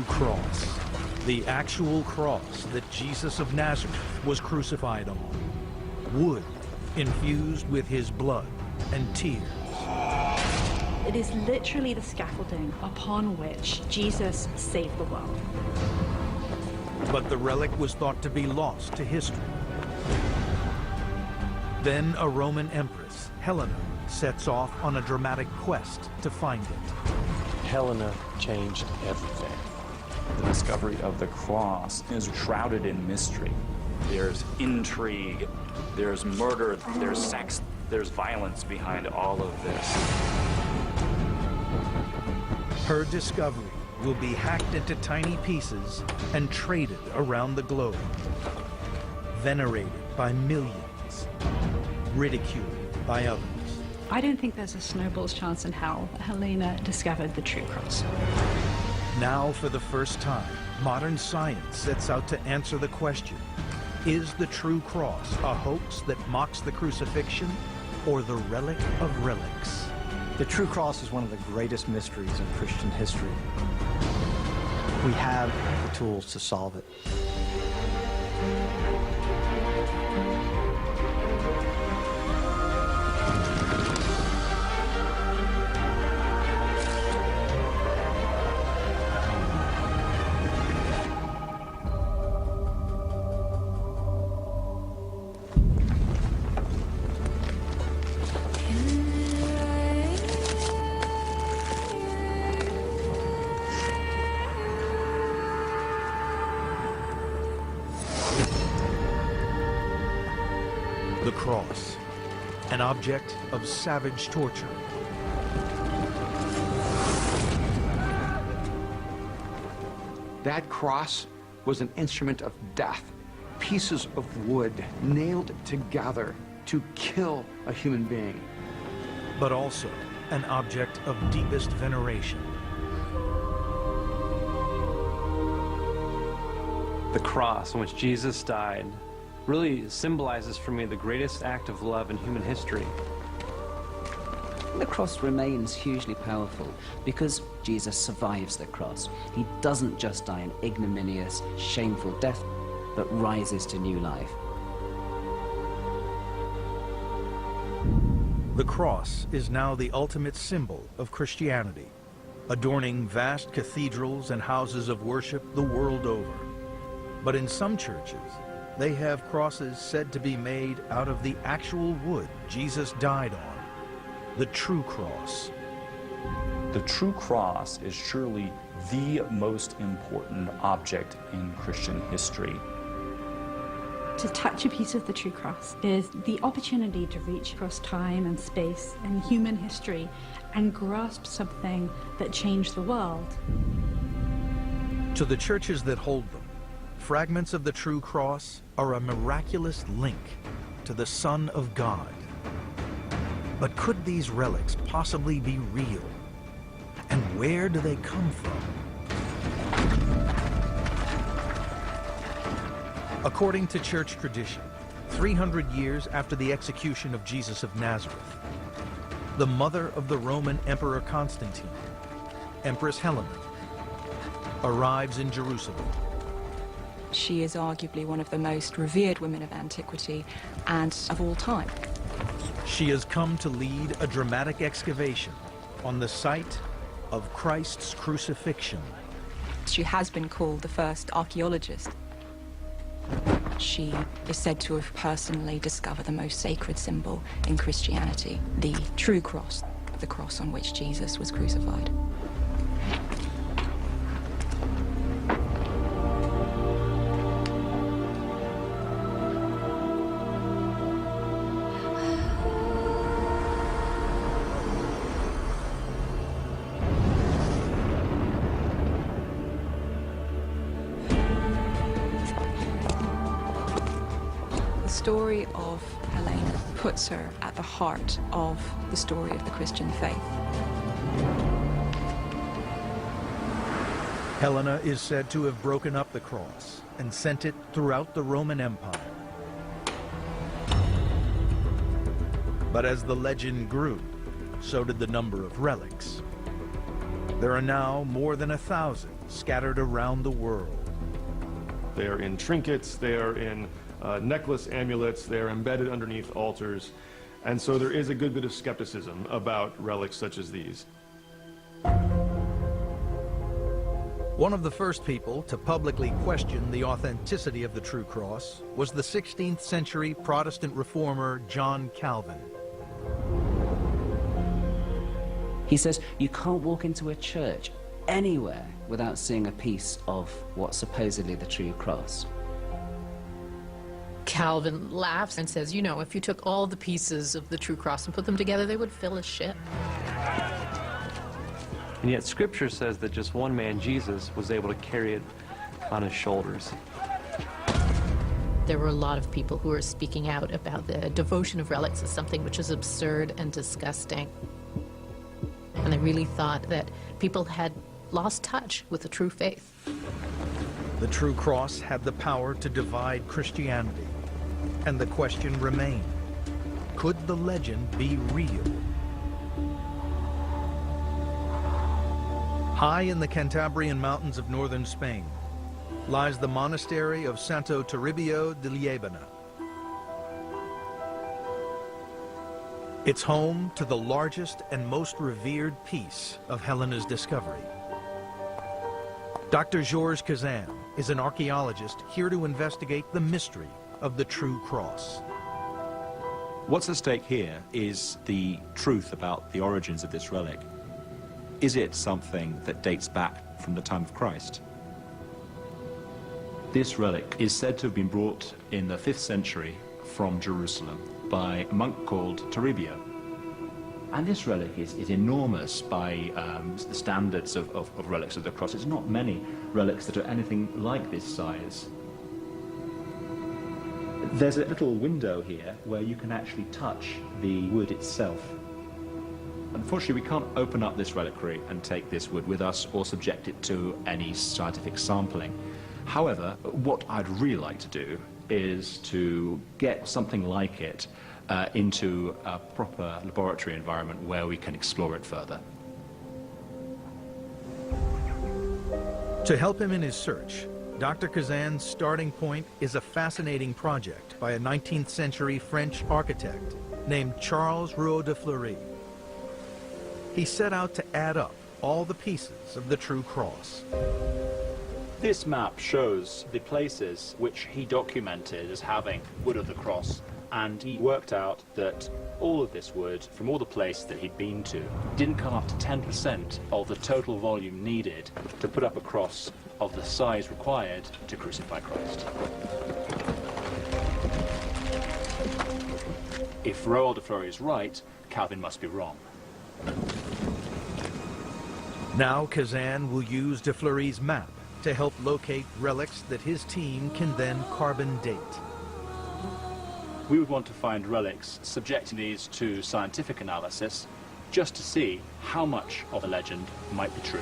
Cross, the actual cross that Jesus of Nazareth was crucified on. Wood infused with his blood and tears. It is literally the scaffolding upon which Jesus saved the world. But the relic was thought to be lost to history. Then a Roman empress, Helena, sets off on a dramatic quest to find it. Helena changed everything. The discovery of the cross is shrouded in mystery. There's intrigue, there's murder, there's sex, there's violence behind all of this. Her discovery will be hacked into tiny pieces and traded around the globe. Venerated by millions, ridiculed by others. I don't think there's a snowball's chance in hell that Helena discovered the true cross. Now, for the first time, modern science sets out to answer the question, is the true cross a hoax that mocks the crucifixion, or the relic of relics? The true cross is one of the greatest mysteries in Christian history. We have the tools to solve it. The cross, an object of savage torture. That cross was an instrument of death. Pieces of wood nailed together to kill a human being. But also an object of deepest veneration. The cross on which Jesus died really symbolizes for me the greatest act of love in human history. The cross remains hugely powerful because Jesus survives the cross. He doesn't just die an ignominious, shameful death, but rises to new life. The cross is now the ultimate symbol of Christianity, adorning vast cathedrals and houses of worship the world over. But in some churches, they have crosses said to be made out of the actual wood Jesus died on, the true cross. The true cross is surely the most important object in Christian history. To touch a piece of the true cross is the opportunity to reach across time and space and human history and grasp something that changed the world. To the churches that hold them, fragments of the true cross are a miraculous link to the Son of God. But could these relics possibly be real? And where do they come from? According to church tradition, 300 years after the execution of Jesus of Nazareth, the mother of the Roman Emperor Constantine, Empress Helena, arrives in Jerusalem. She is arguably one of the most revered women of antiquity and of all time. She has come to lead a dramatic excavation on the site of Christ's crucifixion. She has been called the first archaeologist. She is said to have personally discovered the most sacred symbol in Christianity, the true cross, the cross on which Jesus was crucified. The story of Helena puts her at the heart of the story of the Christian faith. Helena is said to have broken up the cross and sent it throughout the Roman Empire. But as the legend grew, so did the number of relics. There are now more than 1,000 scattered around the world. They are in trinkets, they are in necklace amulets, they are embedded underneath altars, and so there is a good bit of skepticism about relics such as these. One of the first people to publicly question the authenticity of the true cross was the 16th century Protestant reformer John Calvin. He says you can't walk into a church anywhere without seeing a piece of what's supposedly the true cross. Calvin laughs and says, you know, if you took all the pieces of the true cross and put them together, they would fill a ship. And yet Scripture says that just one man, Jesus, was able to carry it on his shoulders. There were a lot of people who were speaking out about the devotion of relics as something which is absurd and disgusting. And they really thought that people had lost touch with the true faith. The true cross had the power to divide Christianity, and the question remained, could the legend be real? High in the Cantabrian mountains of northern Spain lies the monastery of Santo Toribio de Liébana. It's home to the largest and most revered piece of Helena's discovery. Dr. Georges Kazan is an archaeologist here to investigate the mystery of the true cross. What's at stake here is the truth about the origins of this relic. Is it something that dates back from the time of Christ? This relic is said to have been brought in the 5th century from Jerusalem by a monk called Toribio. And this relic is enormous by the standards of relics of the cross. There's not many relics that are anything like this size. There's a little window here where you can actually touch the wood itself. Unfortunately, we can't open up this reliquary and take this wood with us or subject it to any scientific sampling. However, what I'd really like to do is to get something like it into a proper laboratory environment where we can explore it further. To help him in his search, Dr. Kazan's starting point is a fascinating project by a 19th century French architect named Charles Rouault de Fleury. He set out to add up all the pieces of the true cross. This map shows the places which he documented as having wood of the cross, and he worked out that all of this wood from all the places that he'd been to didn't come up to 10% of the total volume needed to put up a cross of the size required to crucify Christ. If Rouault de Fleury is right, Calvin must be wrong. Now Kazan will use de Fleury's map to help locate relics that his team can then carbon date. We would want to find relics, subjecting these to scientific analysis, just to see how much of a legend might be true.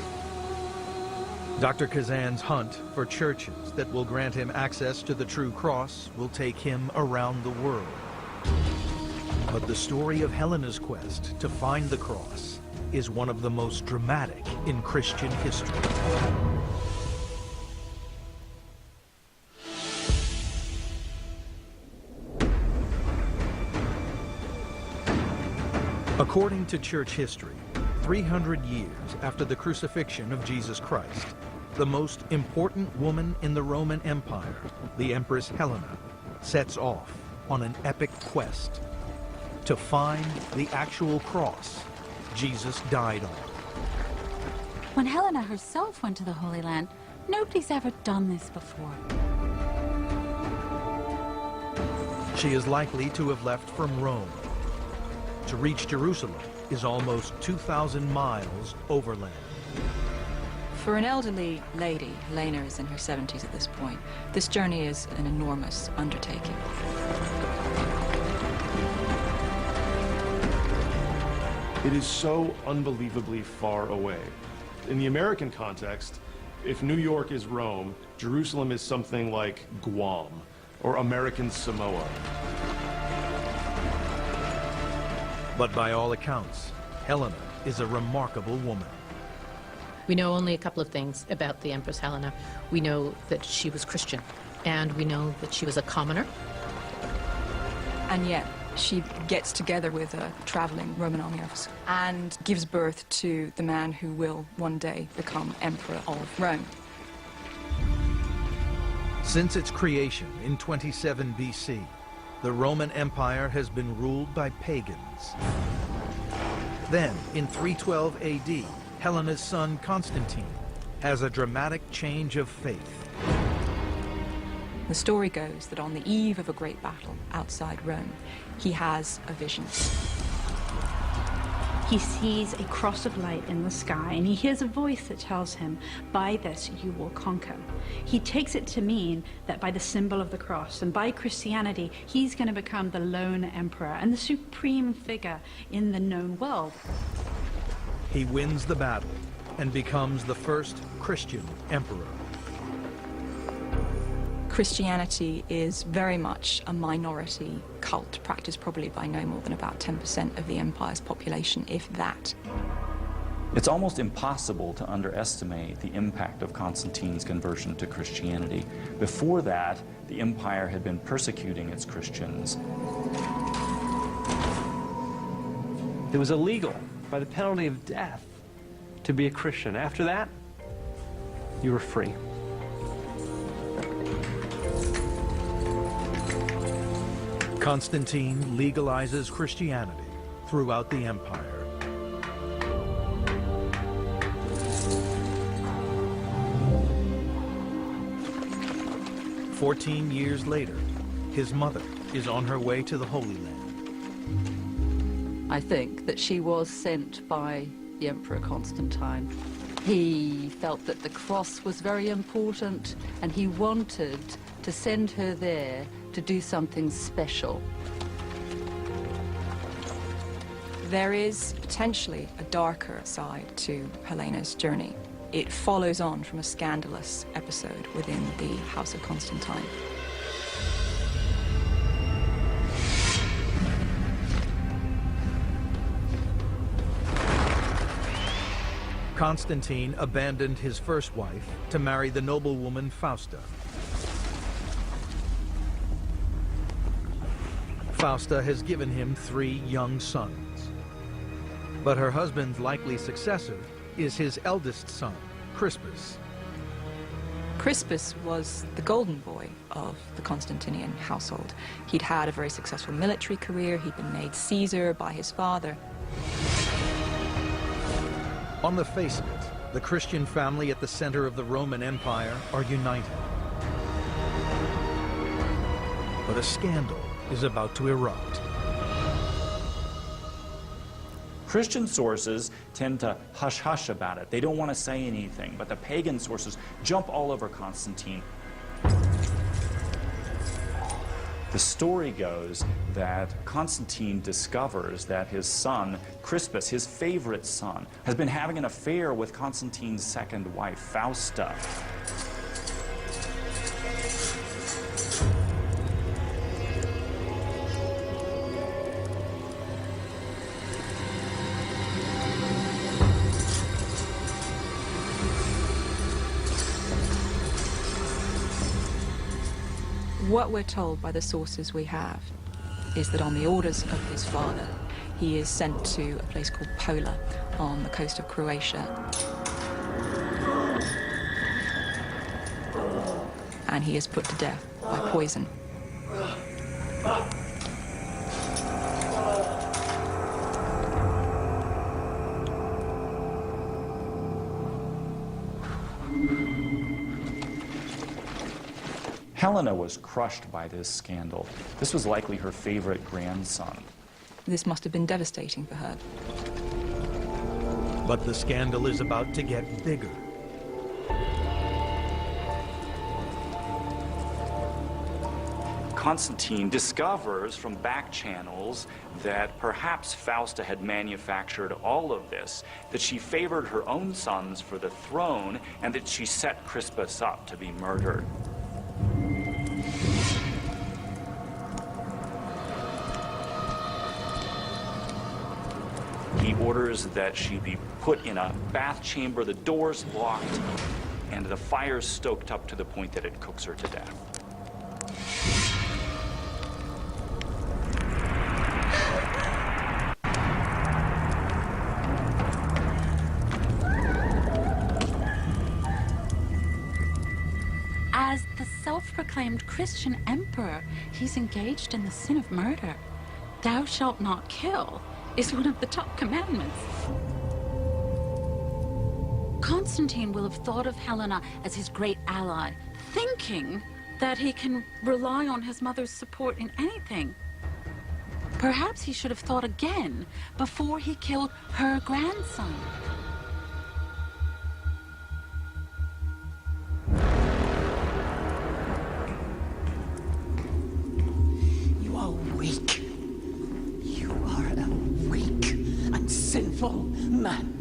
Dr. Kazan's hunt for churches that will grant him access to the true cross will take him around the world. But the story of Helena's quest to find the cross is one of the most dramatic in Christian history. According to church history, 300 years after the crucifixion of Jesus Christ, the most important woman in the Roman Empire, the Empress Helena, sets off on an epic quest to find the actual cross Jesus died on. When Helena herself went to the Holy Land, nobody's ever done this before. She is likely to have left from Rome. To reach Jerusalem is almost 2,000 miles overland. For an elderly lady, Helena is in her 70s at this point, this journey is an enormous undertaking. It is so unbelievably far away. In the American context, if New York is Rome, Jerusalem is something like Guam or American Samoa. But by all accounts, Helena is a remarkable woman. We know only a couple of things about the Empress Helena. We know that she was Christian, and we know that she was a commoner. And yet, she gets together with a traveling Roman army officer and gives birth to the man who will one day become Emperor of Rome. Since its creation in 27 BC, the Roman Empire has been ruled by pagans. Then, in 312 AD, Helena's son Constantine has a dramatic change of faith. The story goes that on the eve of a great battle outside Rome, he has a vision. He sees a cross of light in the sky, and he hears a voice that tells him, "By this you will conquer." He takes it to mean that by the symbol of the cross and by Christianity, he's going to become the lone emperor and the supreme figure in the known world. He wins the battle and becomes the first Christian emperor. Christianity is very much a minority cult, practiced probably by no more than about 10% of the empire's population, if that. It's almost impossible to underestimate the impact of Constantine's conversion to Christianity. Before that, the empire had been persecuting its Christians. It was illegal by the penalty of death to be a Christian. After that, you were free. Constantine legalizes Christianity throughout the empire. "14 years later, his mother is on her way to the Holy Land. I think that she was sent by the Emperor Constantine. He felt that the cross was very important, and he wanted to send her there to do something special. There is potentially a darker side to Helena's journey. It follows on from a scandalous episode within the House of Constantine. Constantine abandoned his first wife to marry the noblewoman Fausta. Fausta has given him 3 young sons. But her husband's likely successor is his eldest son, Crispus. Crispus was the golden boy of the Constantinian household. He'd had a very successful military career. He'd been made Caesar by his father. On the face of it, the Christian family at the center of the Roman Empire are united. But a scandal is about to erupt. Christian sources tend to hush-hush about it. They don't want to say anything, but the pagan sources jump all over Constantine. The story goes that Constantine discovers that his son, Crispus, his favorite son, has been having an affair with Constantine's second wife, Fausta. What we're told by the sources we have is that on the orders of his father, he is sent to a place called Pola on the coast of Croatia. And he is put to death by poison. Helena was crushed by this scandal. This was likely her favorite grandson. This must have been devastating for her. But the scandal is about to get bigger. Constantine discovers from back channels that perhaps Fausta had manufactured all of this, that she favored her own sons for the throne, and that she set Crispus up to be murdered. He He orders that she be put in a bath chamber, the doors locked, and the fire stoked up to the point that it cooks her to death. As the self-proclaimed Christian emperor, he's engaged in the sin of murder. Thou shalt not kill is one of the top commandments. Constantine will have thought of Helena as his great ally, thinking that he can rely on his mother's support in anything. Perhaps he should have thought again before he killed her grandson. You are weak. You are a weak and sinful man.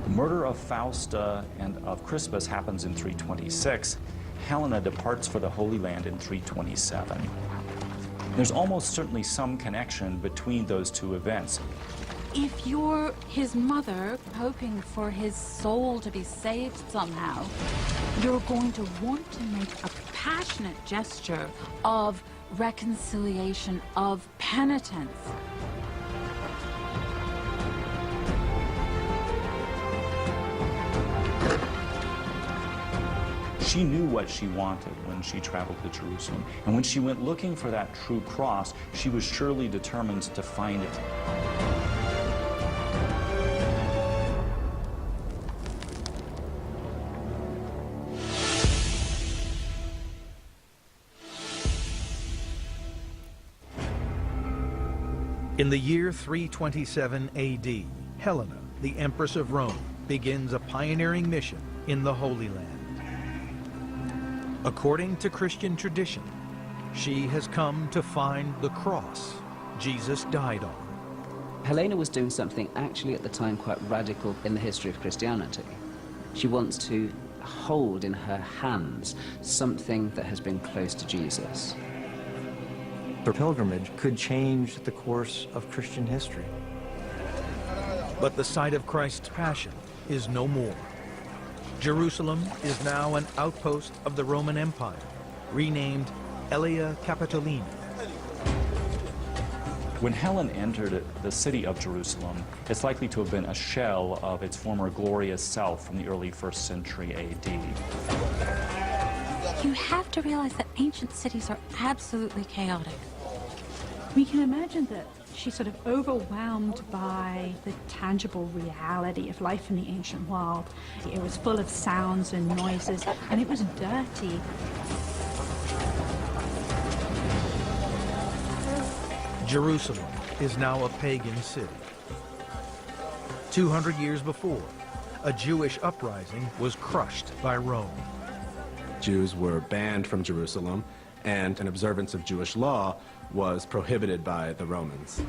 The murder of Fausta and of Crispus happens in 326. Helena departs for the Holy Land in 327. There's almost certainly some connection between those two events. If you're his mother, hoping for his soul to be saved somehow, you're going to want to make a passionate gesture of reconciliation, of penitence. She knew what she wanted when she traveled to Jerusalem. And when she went looking for that true cross, she was surely determined to find it. In the year 327 AD, Helena, the Empress of Rome, begins a pioneering mission in the Holy Land. According to Christian tradition, she has come to find the cross Jesus died on. Helena was doing something actually at the time quite radical in the history of Christianity. She wants to hold in her hands something that has been close to Jesus. Her pilgrimage could change the course of Christian history. But the site of Christ's passion is no more. Jerusalem is now an outpost of the Roman Empire, renamed Aelia Capitolina. When Helen entered the city of Jerusalem, it's likely to have been a shell of its former glorious self from the early 1st century AD. You have to realize that ancient cities are absolutely chaotic. We can imagine that she's sort of overwhelmed by the tangible reality of life in the ancient world. It was full of sounds and noises, and it was dirty. Jerusalem is now a pagan city. 200 years before, a Jewish uprising was crushed by Rome. Jews were banned from Jerusalem, and an observance of Jewish law was prohibited by the Romans.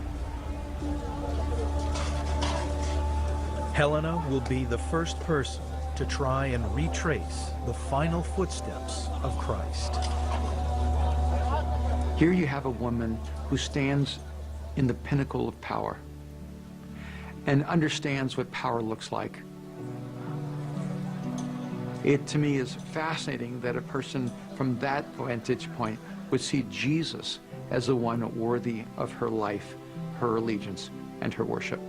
Helena will be the first person to try and retrace the final footsteps of Christ. Here you have a woman who stands in the pinnacle of power and understands what power looks like. It, to me, is fascinating that a person from that vantage point would see Jesus as the one worthy of her life, her allegiance, and her worship.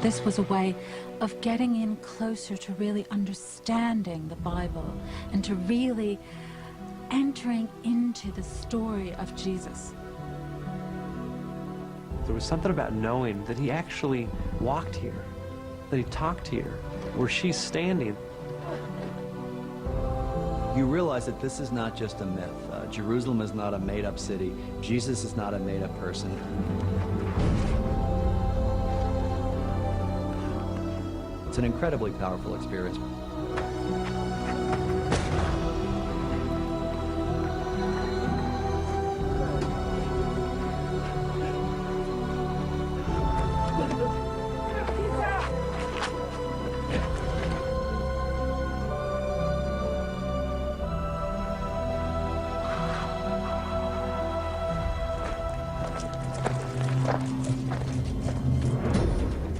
This was a way of getting in closer to really understanding the Bible and to really entering into the story of Jesus. There was something about knowing that he actually walked here, that he talked here, where she's standing. You realize that this is not just a myth. Jerusalem is not a made-up city. Jesus is not a made-up person. It's an incredibly powerful experience.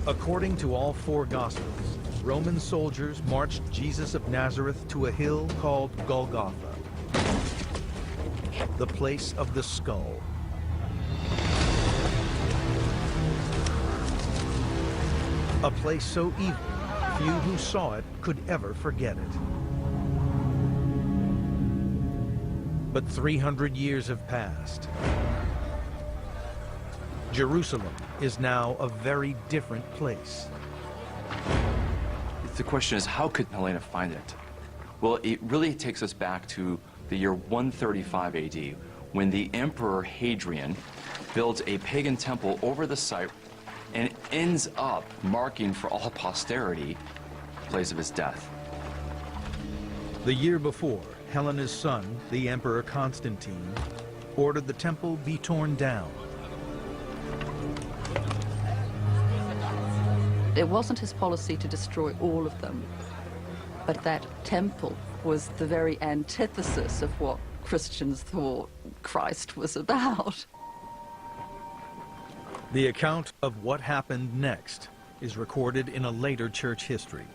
According to all four Gospels, Roman soldiers marched Jesus of Nazareth to a hill called Golgotha, the place of the skull. A place so evil, few who saw it could ever forget it. But 300 years have passed. Jerusalem is now a very different place. The question is, how could Helena find it? Well, it really takes us back to the year 135 AD, when the Emperor Hadrian builds a pagan temple over the site and ends up marking for all posterity the place of his death. The year before, Helena's son, the Emperor Constantine, ordered the temple be torn down. It wasn't his policy to destroy all of them, but that temple was the very antithesis of what Christians thought Christ was about. The account of what happened next is recorded in a later church history.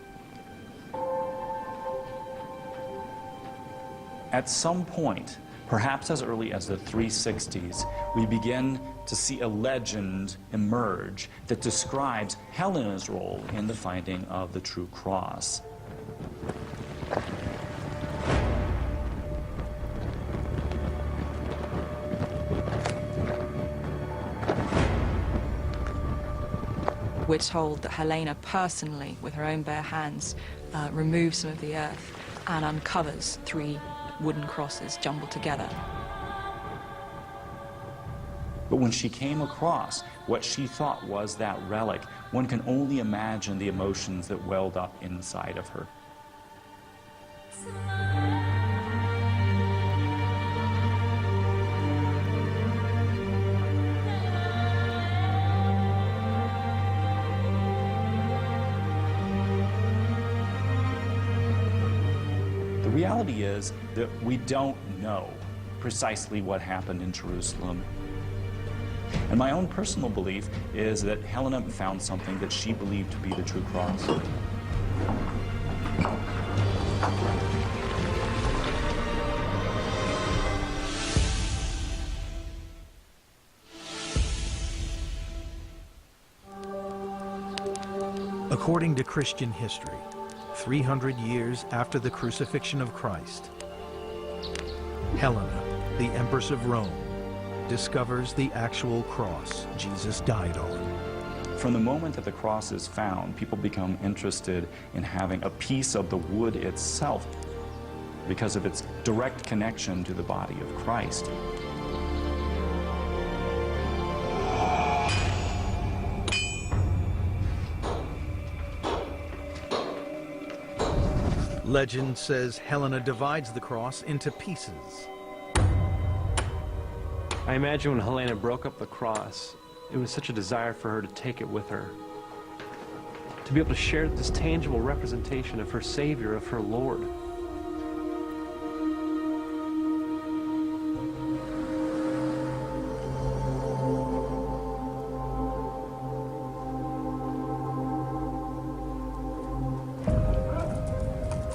At some point, perhaps as early as the 360s, we begin to see a legend emerge that describes Helena's role in the finding of the true cross. We're told that Helena personally, with her own bare hands, removes some of the earth and uncovers 3 wooden crosses jumbled together. But when she came across what she thought was that relic, one can only imagine the emotions that welled up inside of her. The reality is that we don't know precisely what happened in Jerusalem. And my own personal belief is that Helena found something that she believed to be the true cross. According to Christian history, 300 years after the crucifixion of Christ, Helena, the Empress of Rome, discovers the actual cross Jesus died on. From the moment that the cross is found, people become interested in having a piece of the wood itself because of its direct connection to the body of Christ. Legend says Helena divides the cross into pieces. I imagine when Helena broke up the cross, it was such a desire for her to take it with her. To be able to share this tangible representation of her Savior, of her Lord.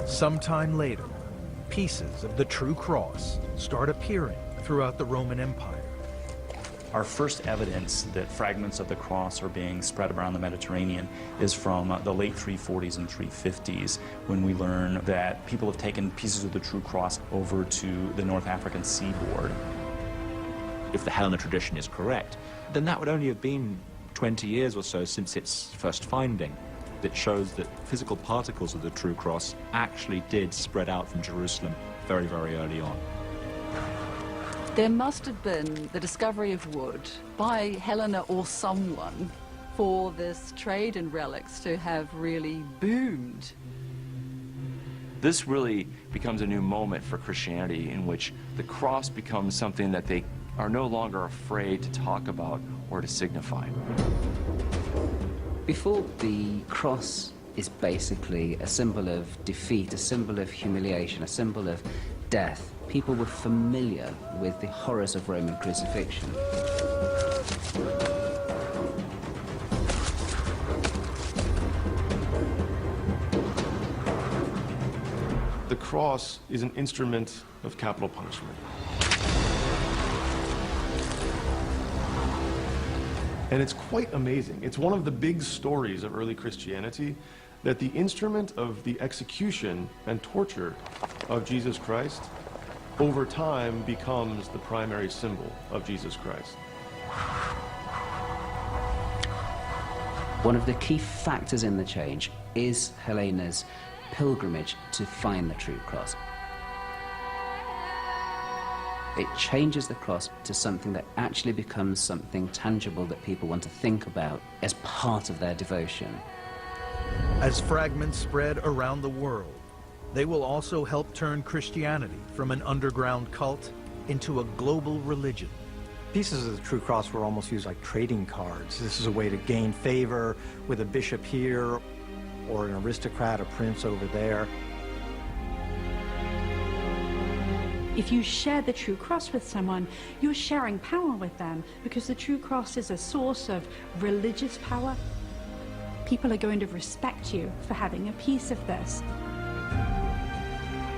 Sometime later, pieces of the true cross start appearing throughout the Roman Empire. Our first evidence that fragments of the cross are being spread around the Mediterranean is from the late 340s and 350s, when we learn that people have taken pieces of the true cross over to the North African seaboard. If the Helena tradition is correct, then that would only have been 20 years or so since its first finding. That shows that physical particles of the true cross actually did spread out from Jerusalem very, very early on. There must have been the discovery of wood by Helena or someone for this trade in relics to have really boomed. This really becomes a new moment for Christianity, in which the cross becomes something that they are no longer afraid to talk about or to signify. Before, the cross is basically a symbol of defeat, a symbol of humiliation, a symbol of death. People were familiar with the horrors of Roman crucifixion. the cross is an instrument of capital punishment. And it's quite amazing. It's one of the big stories of early Christianity that the instrument of the execution and torture of Jesus Christ over time becomes the primary symbol of Jesus Christ. One of the key factors in the change is Helena's pilgrimage to find the true cross. It changes the cross to something that actually becomes something tangible that people want to think about as part of their devotion. As fragments spread around the world, they will also help turn Christianity from an underground cult into a global religion. Pieces of the true cross were almost used like trading cards. This is a way to gain favor with a bishop here or an aristocrat, a prince over there. If you share the true cross with someone, you're sharing power with them, because the true cross is a source of religious power. People are going to respect you for having a piece of this.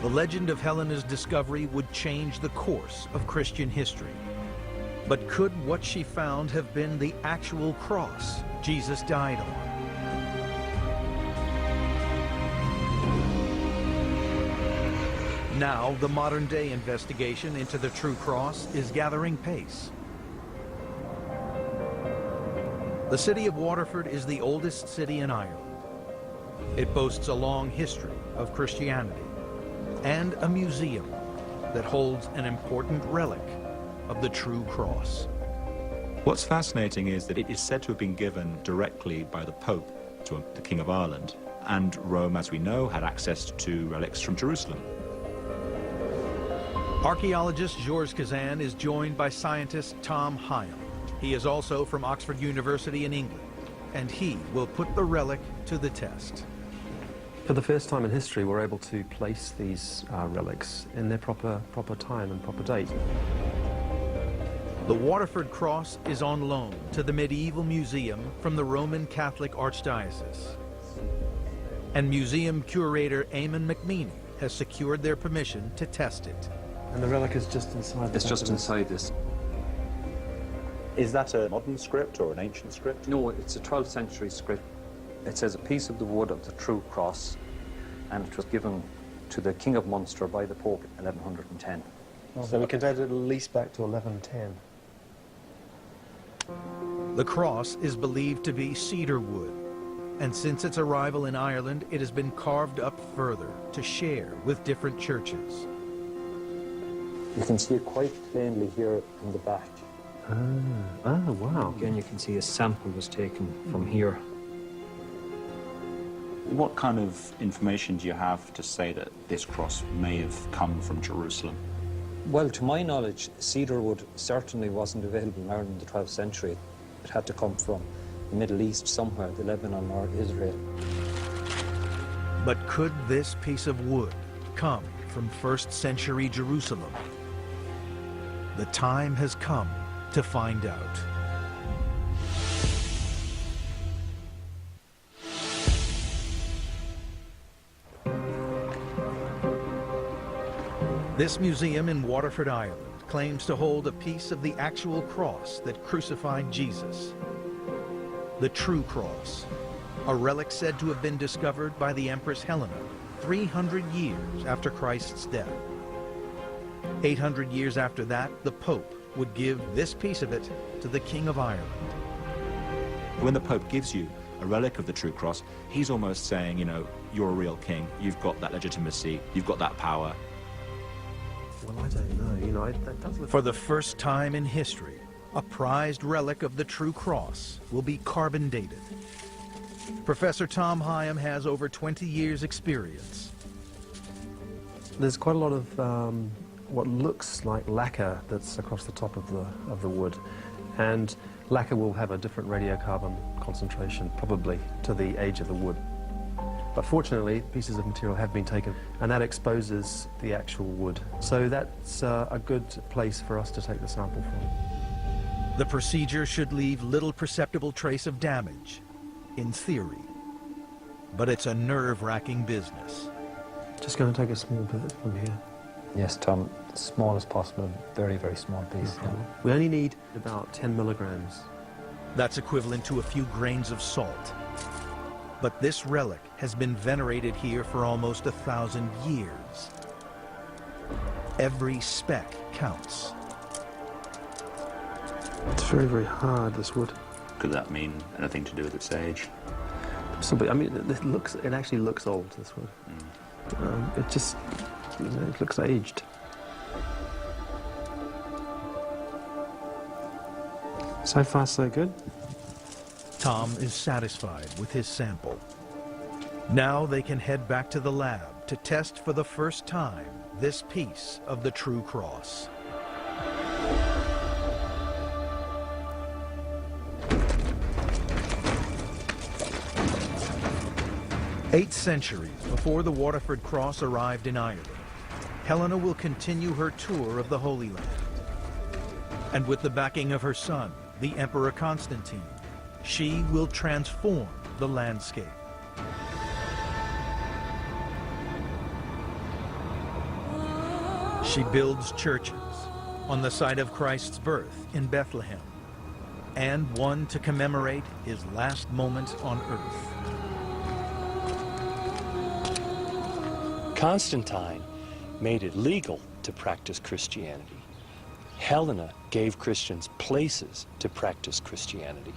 The legend of Helena's discovery would change the course of Christian history. But could what she found have been the actual cross Jesus died on? Now, the modern-day investigation into the true cross is gathering pace. The city of Waterford is the oldest city in Ireland. It boasts a long history of Christianity and a museum that holds an important relic of the true cross. What's fascinating is that it is said to have been given directly by the Pope to the King of Ireland, and Rome, as we know, had access to relics from Jerusalem. Archaeologist Georges Kazan is joined by scientist Tom Higham. He is also from Oxford University in England, and he will put the relic to the test. For the first time in history, we're able to place these relics in their proper time and proper date. The Waterford Cross is on loan to the Medieval Museum from the Roman Catholic Archdiocese. And museum curator Eamon McMeany has secured their permission to test it. And the relic is just inside. It's just inside this. Is that a modern script or an ancient script? No, it's a 12th century script. It says a piece of the wood of the true cross, and it was given to the King of Munster by the Pope in 1110. So we can date it at least back to 1110. The cross is believed to be cedar wood, and since its arrival in Ireland, it has been carved up further to share with different churches. You can see it quite plainly here in the back. Wow. Again, you can see a sample was taken from here. What kind of information do you have to say that this cross may have come from Jerusalem? Well, to my knowledge, cedar wood certainly wasn't available in Ireland in the 12th century. It had to come from the Middle East somewhere, the Lebanon or Israel. But could this piece of wood come from 1st century Jerusalem? The time has come to find out. This museum in Waterford, Ireland, claims to hold a piece of the actual cross that crucified Jesus. The true cross, a relic said to have been discovered by the Empress Helena 300 years after Christ's death. 800 years after that, the Pope would give this piece of it to the King of Ireland. When the Pope gives you a relic of the true cross, he's almost saying, you know, you're a real king, you've got that legitimacy, you've got that power. Well, I don't know, that does look... For the first time in history, a prized relic of the true cross will be carbon dated. Professor Tom Higham has over 20 years' experience. There's quite a lot of what looks like lacquer that's across the top of the wood, and lacquer will have a different radiocarbon concentration, probably to the age of the wood. But fortunately, pieces of material have been taken, and that exposes the actual wood. So that's a good place for us to take the sample from. The procedure should leave little perceptible trace of damage, in theory. But it's a nerve-wracking business. Just going to take a small bit from here. Yes, Tom, small as possible, very, very small piece. No problem. We only need about 10 milligrams. That's equivalent to a few grains of salt. But this relic has been venerated here for almost 1,000 years. Every speck counts. It's very, very hard, this wood. Could that mean anything to do with its age? Possibly. I mean, it actually looks old, this wood. It just, you know, it looks aged. So far, so good. Tom is satisfied with his sample. Now they can head back to the lab to test for the first time this piece of the true cross. Eight centuries before the Waterford Cross arrived in Ireland, Helena will continue her tour of the Holy Land. And with the backing of her son, the Emperor Constantine, she will transform the landscape. She builds churches on the site of Christ's birth in Bethlehem, and one to commemorate his last moment on earth. Constantine made it legal to practice Christianity. Helena gave Christians places to practice Christianity.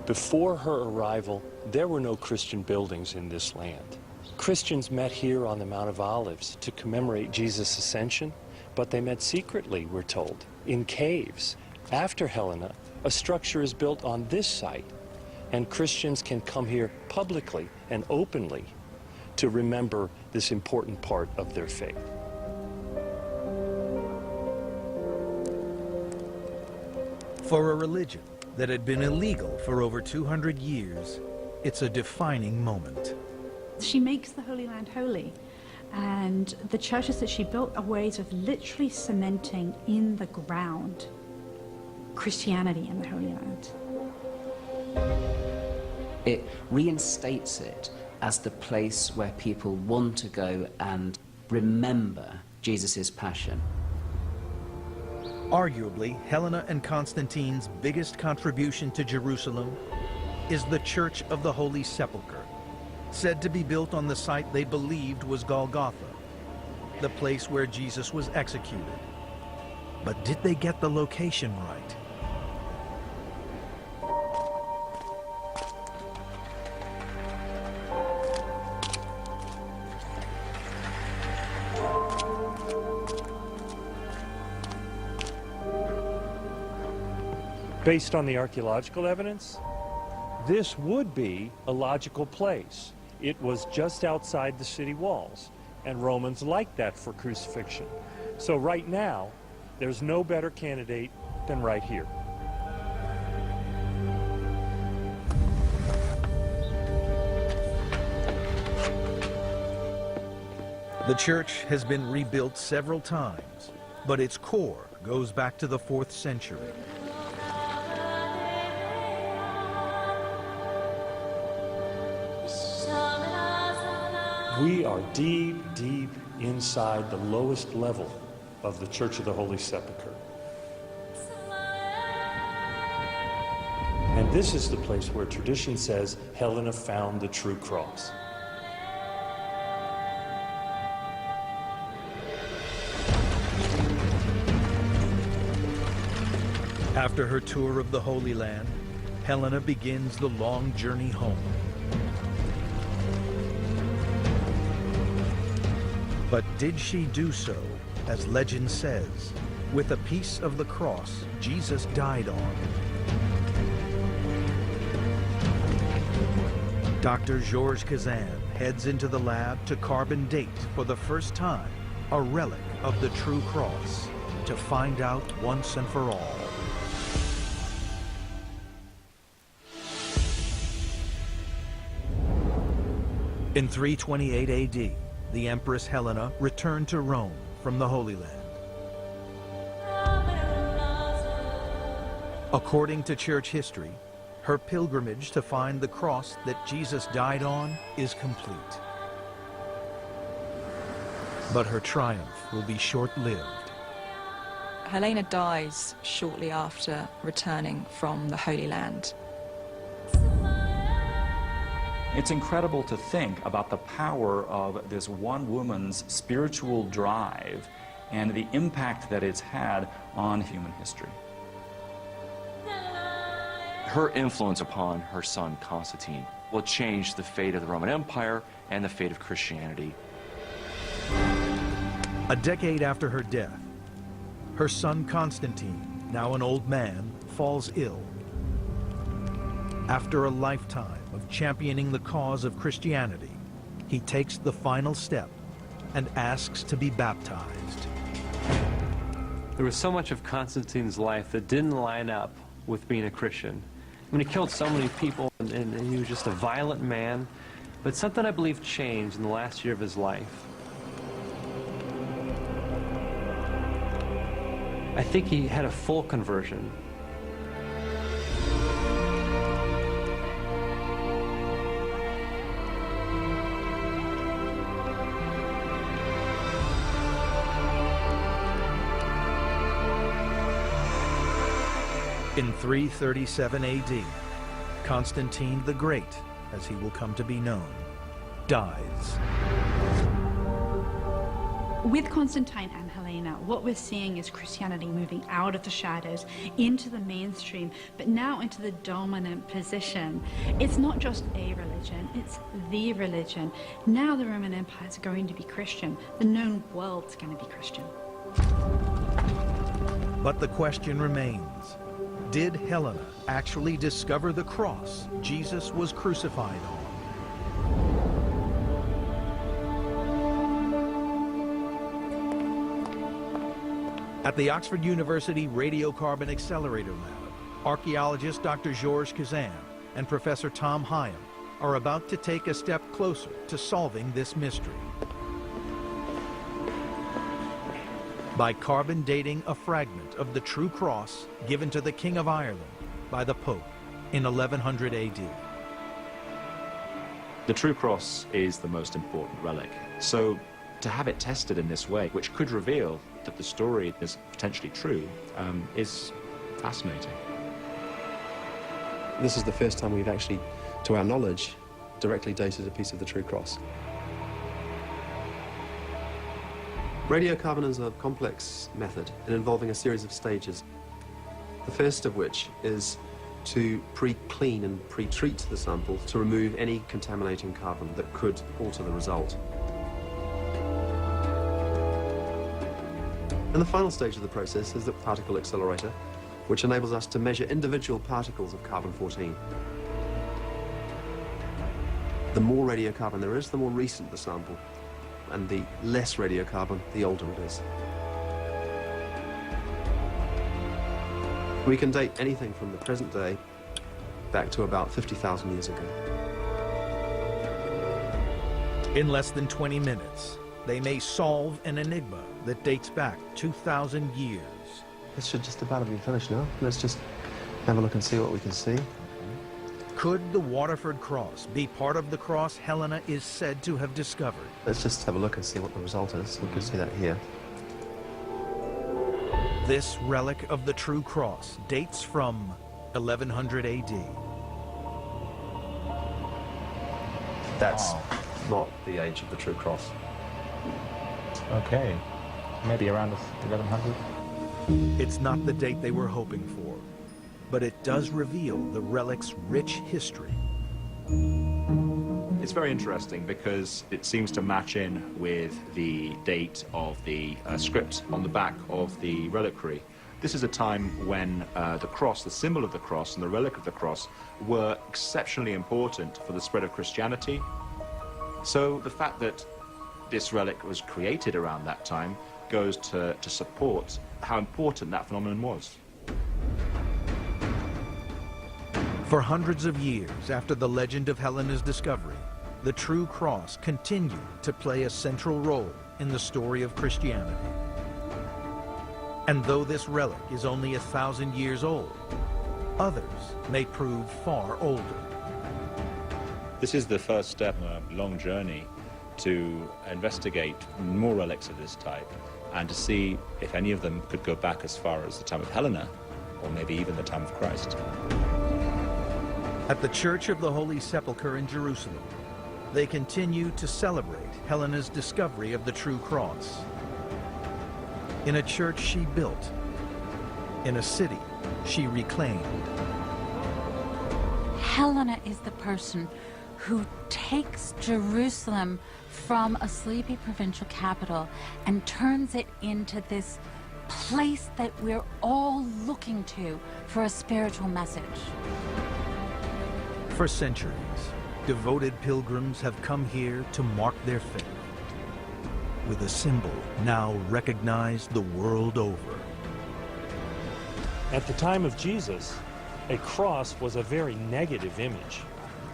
Before her arrival, there were no Christian buildings in this land. Christians met here on the Mount of Olives to commemorate Jesus' ascension, but they met secretly, we're told, in caves. After Helena, a structure is built on this site, and Christians can come here publicly and openly to remember this important part of their faith. For a religion that had been illegal for over 200 years, it's a defining moment. She makes the Holy Land holy, and the churches that she built are ways of literally cementing in the ground Christianity in the Holy Land. It reinstates it as the place where people want to go and remember Jesus' passion. Arguably, Helena and Constantine's biggest contribution to Jerusalem is the Church of the Holy Sepulchre, said to be built on the site they believed was Golgotha, the place where Jesus was executed. But did they get the location right? Based on the archaeological evidence, this would be a logical place. It was just outside the city walls, and Romans liked that for crucifixion. So right now, there's no better candidate than right here. The church has been rebuilt several times, but its core goes back to the 4th century. We are deep, deep inside the lowest level of the Church of the Holy Sepulchre. And this is the place where tradition says Helena found the true cross. After her tour of the Holy Land, Helena begins the long journey home. But did she do so, as legend says, with a piece of the cross Jesus died on? Dr. Georges Kazan heads into the lab to carbon date for the first time a relic of the true cross to find out once and for all. In 328 AD, the Empress Helena returned to Rome from the Holy Land. According to church history, Her pilgrimage to find the cross that Jesus died on is complete. But her triumph will be short-lived. Helena dies shortly after returning from the Holy Land. It's incredible to think about the power of this one woman's spiritual drive and the impact that it's had on human history. Her influence upon her son Constantine will change the fate of the Roman Empire and the fate of Christianity. A decade after her death, her son Constantine, now an old man, falls ill. After a lifetime of championing the cause of Christianity, he takes the final step and asks to be baptized. There was so much of Constantine's life that didn't line up with being a Christian. I mean, he killed so many people, and he was just a violent man. But something, I believe, changed in the last year of his life. I think he had a full conversion. In 337 AD, Constantine the Great, as he will come to be known, dies. With Constantine and Helena, what we're seeing is Christianity moving out of the shadows into the mainstream, but now into the dominant position. It's not just a religion, it's the religion. Now the Roman Empire is going to be Christian. The known world's going to be Christian. But the question remains, did Helena actually discover the cross Jesus was crucified on? At the Oxford University Radiocarbon Accelerator Lab, archaeologist Dr. Georges Kazan and Professor Tom Higham are about to take a step closer to solving this mystery by carbon dating a fragment of the true cross given to the King of Ireland by the Pope in 1100 AD. The true cross is the most important relic, so to have it tested in this way, which could reveal that the story is potentially true, is fascinating. This is the first time we've actually, to our knowledge, directly dated a piece of the true cross. Radiocarbon is a complex method involving a series of stages. The first of which is to pre-clean and pre-treat the sample to remove any contaminating carbon that could alter the result. And the final stage of the process is the particle accelerator, which enables us to measure individual particles of carbon-14. The more radiocarbon there is, the more recent the sample, and the less radiocarbon, the older it is. We can date anything from the present day back to about 50,000 years ago. In less than 20 minutes, they may solve an enigma that dates back 2,000 years. This should just about be finished now. Let's just have a look and see what we can see. Could the Waterford cross be part of the cross Helena is said to have discovered? Let's just have a look and see what the result is. We can see that here. This relic of the true cross dates from 1100 AD. That's not the age of the true cross. Okay, maybe around 1100. It's not the date they were hoping for, but it does reveal the relic's rich history. It's very interesting because it seems to match in with the date of the script on the back of the reliquary. This is a time when the cross, the symbol of the cross and the relic of the cross were exceptionally important for the spread of Christianity. So the fact that this relic was created around that time goes to support how important that phenomenon was. For hundreds of years after the legend of Helena's discovery, the true cross continued to play a central role in the story of Christianity. And though this relic is only 1,000 years old, Others may prove far older. This is the first step in a long journey to investigate more relics of this type and to see if any of them could go back as far as the time of Helena, or maybe even the time of Christ. At the Church of the Holy Sepulchre in Jerusalem, they continue to celebrate Helena's discovery of the true cross. In a church she built, in a city she reclaimed. Helena is the person who takes Jerusalem from a sleepy provincial capital and turns it into this place that we're all looking to for a spiritual message. For centuries, devoted pilgrims have come here to mark their faith with a symbol now recognized the world over. At the time of Jesus, a cross was a very negative image.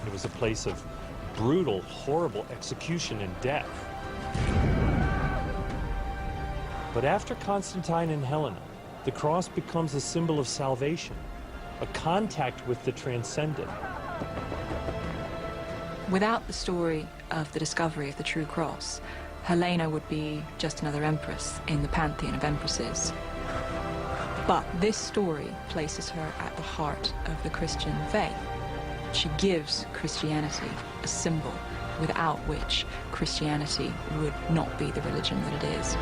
It was a place of brutal, horrible execution and death. But after Constantine and Helena, the cross becomes a symbol of salvation, a contact with the transcendent. Without the story of the discovery of the true cross, Helena would be just another empress in the pantheon of empresses. But this story places her at the heart of the Christian faith. She gives Christianity a symbol without which Christianity would not be the religion that it is.